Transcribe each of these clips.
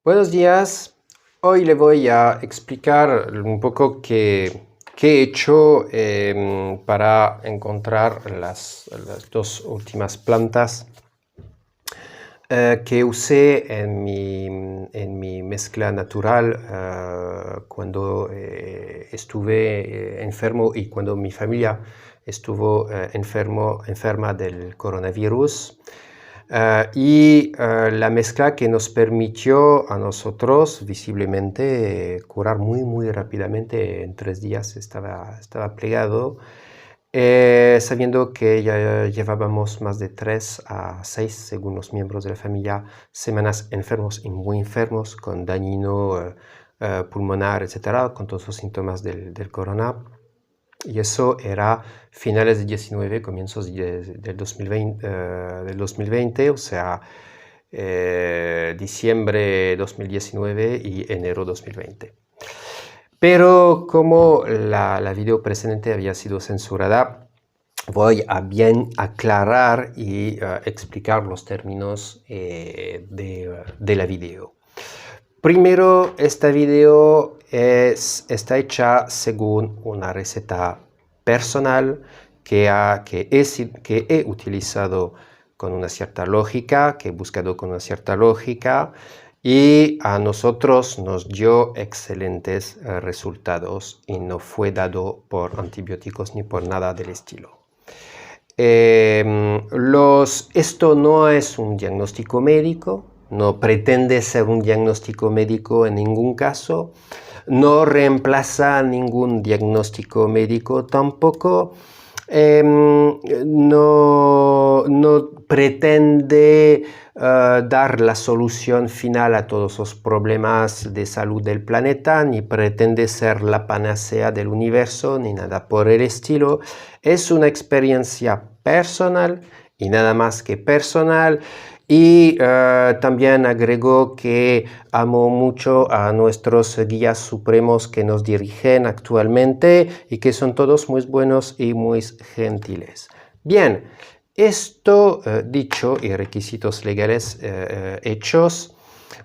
Buenos días. Hoy le voy a explicar un poco qué he hecho para encontrar las dos últimas plantas que usé en mi mezcla natural cuando estuve enfermo y cuando mi familia estuvo enferma del coronavirus. La mezcla que nos permitió a nosotros visiblemente curar muy rápidamente. En 3 días estaba plegado, sabiendo que ya llevábamos más de 3 a 6, según los miembros de la familia, semanas enfermos y muy enfermos, con dañino pulmonar, etcétera, con todos los síntomas del corona. Y eso era finales de 19, comienzos del 2020, o sea, diciembre 2019 y enero 2020. Pero como la video precedente había sido censurada, voy a bien aclarar y explicar los términos de la video. Primero, esta video está hecha según una receta personal que he utilizado con una cierta lógica, que he buscado con una cierta lógica, y a nosotros nos dio excelentes resultados y no fue dado por antibióticos ni por nada del estilo. Esto no es un diagnóstico médico, no pretende ser un diagnóstico médico en ningún caso, no reemplaza ningún diagnóstico médico tampoco, no pretende dar la solución final a todos los problemas de salud del planeta, ni pretende ser la panacea del universo, ni nada por el estilo. Es una experiencia personal y nada más que personal. Y también agregó que amo mucho a nuestros guías supremos que nos dirigen actualmente y que son todos muy buenos y muy gentiles. Bien, esto dicho y requisitos legales hechos,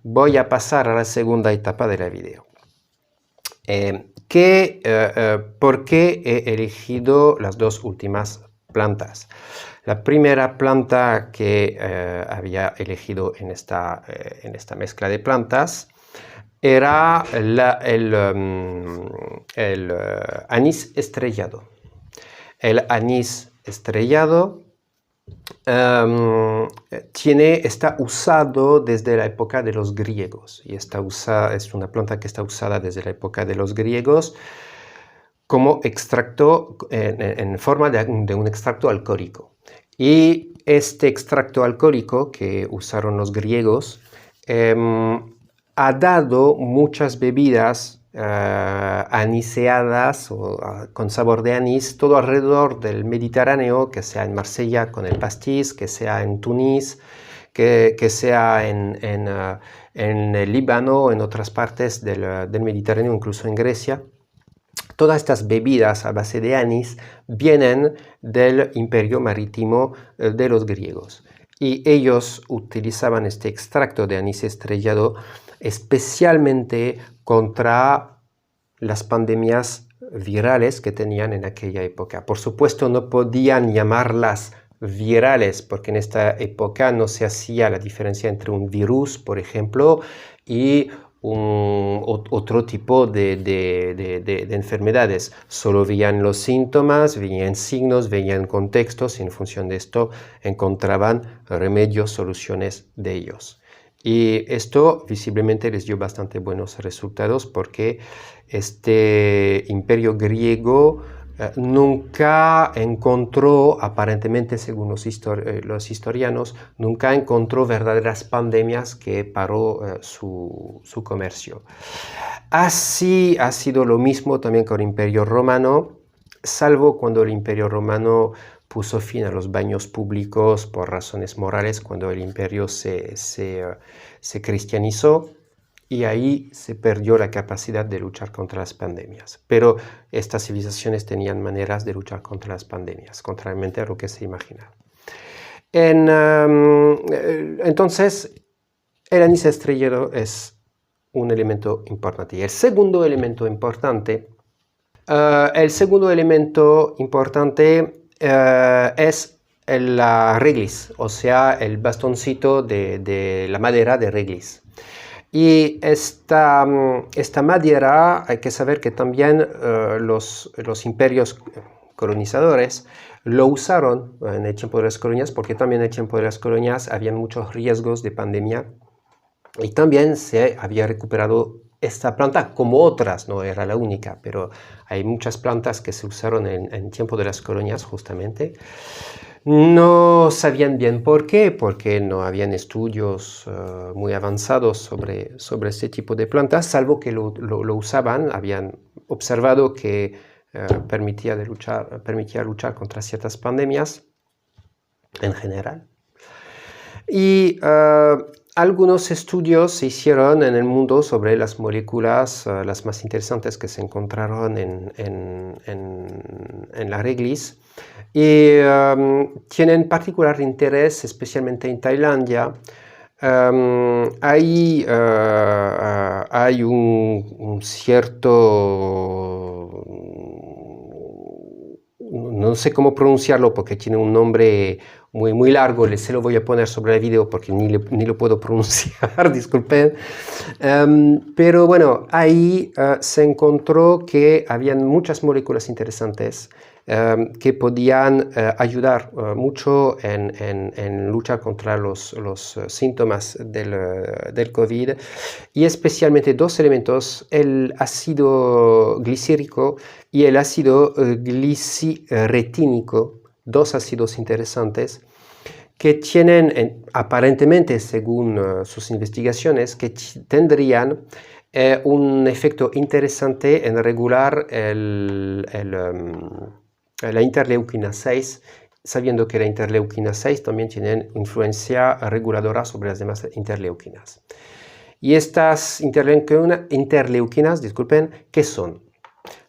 voy a pasar a la segunda etapa de la video. ¿Por qué he elegido las dos últimas plantas? La primera planta que había elegido en esta mezcla de plantas era el anís estrellado. El anís estrellado está usado desde la época de los griegos, y es una planta que está usada desde la época de los griegos como extracto en forma de un extracto alcohólico. Y este extracto alcohólico que usaron los griegos ha dado muchas bebidas aniseadas o con sabor de anís todo alrededor del Mediterráneo, que sea en Marsella con el pastis, que sea en Túnez, que sea en el Líbano o en otras partes del Mediterráneo, incluso en Grecia. Todas estas bebidas a base de anís vienen del imperio marítimo de los griegos, y ellos utilizaban este extracto de anís estrellado especialmente contra las pandemias virales que tenían en aquella época. Por supuesto, no podían llamarlas virales porque en esta época no se hacía la diferencia entre un virus, por ejemplo, y otro tipo de enfermedades. Solo veían los síntomas, veían signos, veían contextos, y en función de esto encontraban remedios, soluciones de ellos. Y esto visiblemente les dio bastante buenos resultados, porque este imperio griego nunca encontró, aparentemente según los historianos, nunca encontró verdaderas pandemias que paró su comercio. Así ha sido lo mismo también con el Imperio Romano, salvo cuando el Imperio Romano puso fin a los baños públicos por razones morales, cuando el imperio se cristianizó, y ahí se perdió la capacidad de luchar contra las pandemias. Pero estas civilizaciones tenían maneras de luchar contra las pandemias, contrariamente a lo que se imagina. Entonces, el anís estrellado es un elemento importante. Y el segundo elemento importante es la reglis, o sea, el bastoncito de la madera de reglis. Y esta madera, hay que saber que también los imperios colonizadores lo usaron en el tiempo de las colonias, porque también en el tiempo de las colonias había muchos riesgos de pandemia y también se había recuperado esta planta, como otras, no era la única, pero hay muchas plantas que se usaron en el tiempo de las colonias justamente. No sabían bien por qué, porque no habían estudios muy avanzados sobre este tipo de plantas, salvo que lo usaban, habían observado que permitía luchar contra ciertas pandemias en general. Y algunos estudios se hicieron en el mundo sobre las moléculas, las más interesantes que se encontraron en la reglis, y tienen particular interés, especialmente en Tailandia. Hay un cierto, no sé cómo pronunciarlo porque tiene un nombre muy largo, se lo voy a poner sobre el video porque ni lo puedo pronunciar, disculpen. Pero bueno, ahí se encontró que habían muchas moléculas interesantes que podían ayudar mucho en luchar contra los síntomas del COVID, y especialmente dos elementos, el ácido glicérico y el ácido glicirretínico, dos ácidos interesantes que tienen, aparentemente, según sus investigaciones, que tendrían un efecto interesante en regular la interleuquina 6, sabiendo que la interleuquina 6 también tiene influencia reguladora sobre las demás interleuquinas. Y estas interleuquinas, disculpen, ¿qué son?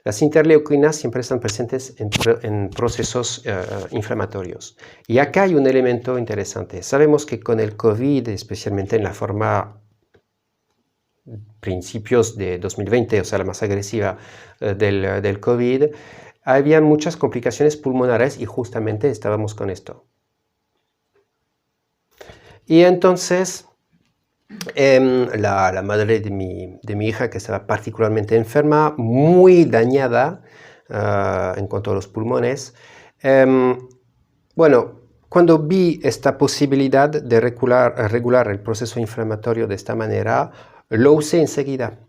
Las interleuquinas siempre están presentes en procesos inflamatorios. Y acá hay un elemento interesante. Sabemos que con el COVID, especialmente en la forma principios de 2020, o sea, la más agresiva del COVID, había muchas complicaciones pulmonares y justamente estábamos con esto. Y entonces, la madre de mi hija, que estaba particularmente enferma, muy dañada en cuanto a los pulmones, bueno, cuando vi esta posibilidad de regular el proceso inflamatorio de esta manera, lo usé enseguida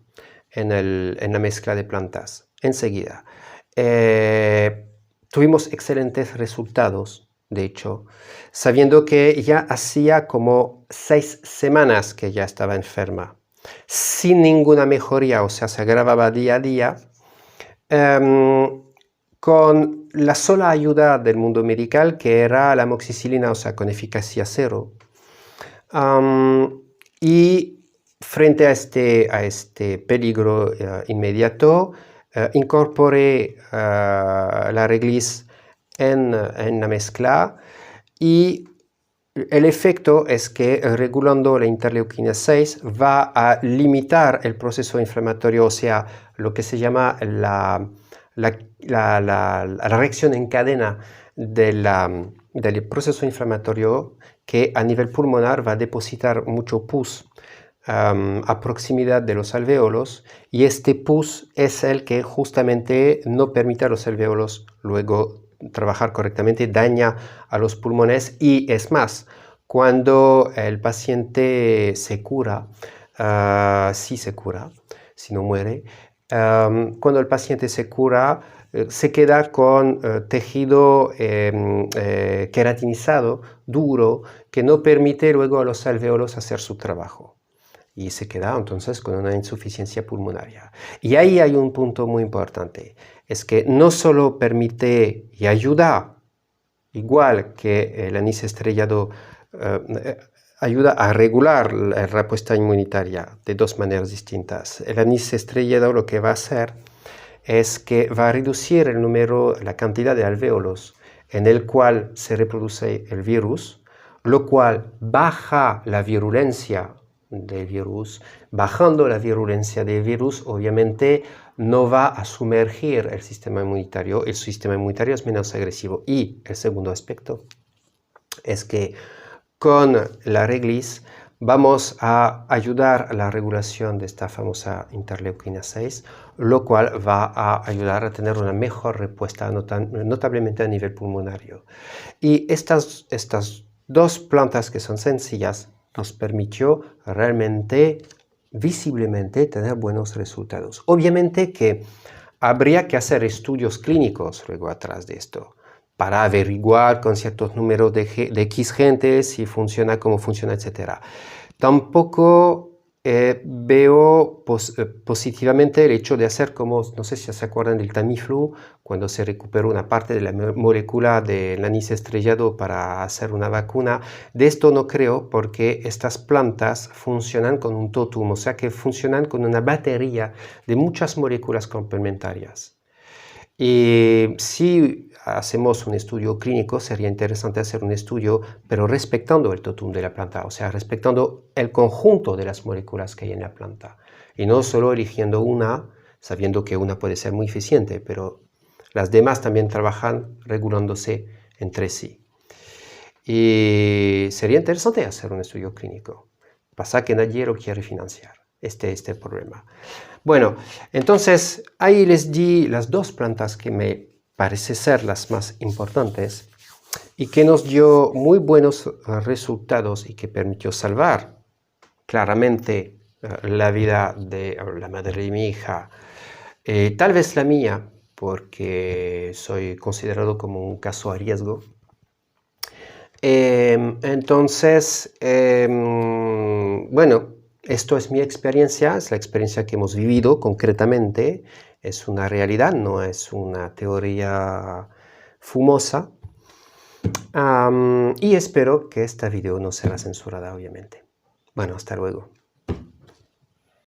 en la mezcla de plantas, enseguida. Tuvimos excelentes resultados, de hecho, sabiendo que ya hacía como 6 semanas que ya estaba enferma, sin ninguna mejoría, o sea, se agravaba día a día, con la sola ayuda del mundo medical, que era la amoxicilina, o sea, con eficacia 0. Y frente a este peligro inmediato, incorporé la reglis en la mezcla, y el efecto es que regulando la interleuquina 6 va a limitar el proceso inflamatorio, o sea, lo que se llama la reacción en cadena del proceso inflamatorio, que a nivel pulmonar va a depositar mucho pus a proximidad de los alvéolos, y este pus es el que justamente no permite a los alvéolos luego trabajar correctamente, daña a los pulmones. Y es más, cuando el paciente se cura, si se cura, si no muere, cuando el paciente se cura, se queda con tejido queratinizado, duro, que no permite luego a los alvéolos hacer su trabajo. Y se queda entonces con una insuficiencia pulmonaria. Y ahí hay un punto muy importante, es que no solo permite y ayuda, igual que el anís estrellado, ayuda a regular la respuesta inmunitaria de dos maneras distintas. El anís estrellado lo que va a hacer es que va a reducir la cantidad de alvéolos en el cual se reproduce el virus, lo cual baja la virulencia del virus, bajando la virulencia del virus, obviamente no va a sumergir el sistema inmunitario es menos agresivo. Y el segundo aspecto es que con la reglis vamos a ayudar a la regulación de esta famosa interleuquina 6, lo cual va a ayudar a tener una mejor respuesta notablemente a nivel pulmonario. Y estas dos plantas que son sencillas nos permitió realmente, visiblemente, tener buenos resultados. Obviamente que habría que hacer estudios clínicos luego atrás de esto, para averiguar con ciertos números de X gente si funciona, cómo funciona, etc. Tampoco veo positivamente el hecho de hacer como, no sé si se acuerdan del Tamiflu, cuando se recuperó una parte de la molécula del anís estrellado para hacer una vacuna. De esto no creo, porque estas plantas funcionan con un totum, o sea que funcionan con una batería de muchas moléculas complementarias. Y si hacemos un estudio clínico, sería interesante hacer un estudio, pero respetando el totum de la planta, o sea, respetando el conjunto de las moléculas que hay en la planta. Y no solo eligiendo una, sabiendo que una puede ser muy eficiente, pero las demás también trabajan regulándose entre sí. Y sería interesante hacer un estudio clínico. Pasa que nadie lo quiere financiar. Este es el problema. Bueno, entonces ahí les di las dos plantas que me parece ser las más importantes y que nos dio muy buenos resultados y que permitió salvar claramente la vida de la madre de mi hija, tal vez la mía, porque soy considerado como un caso a riesgo. Entonces, bueno, esto es mi experiencia, es la experiencia que hemos vivido concretamente, es una realidad, no es una teoría fumosa. Y espero que esta video no será censurada, obviamente. Bueno, hasta luego.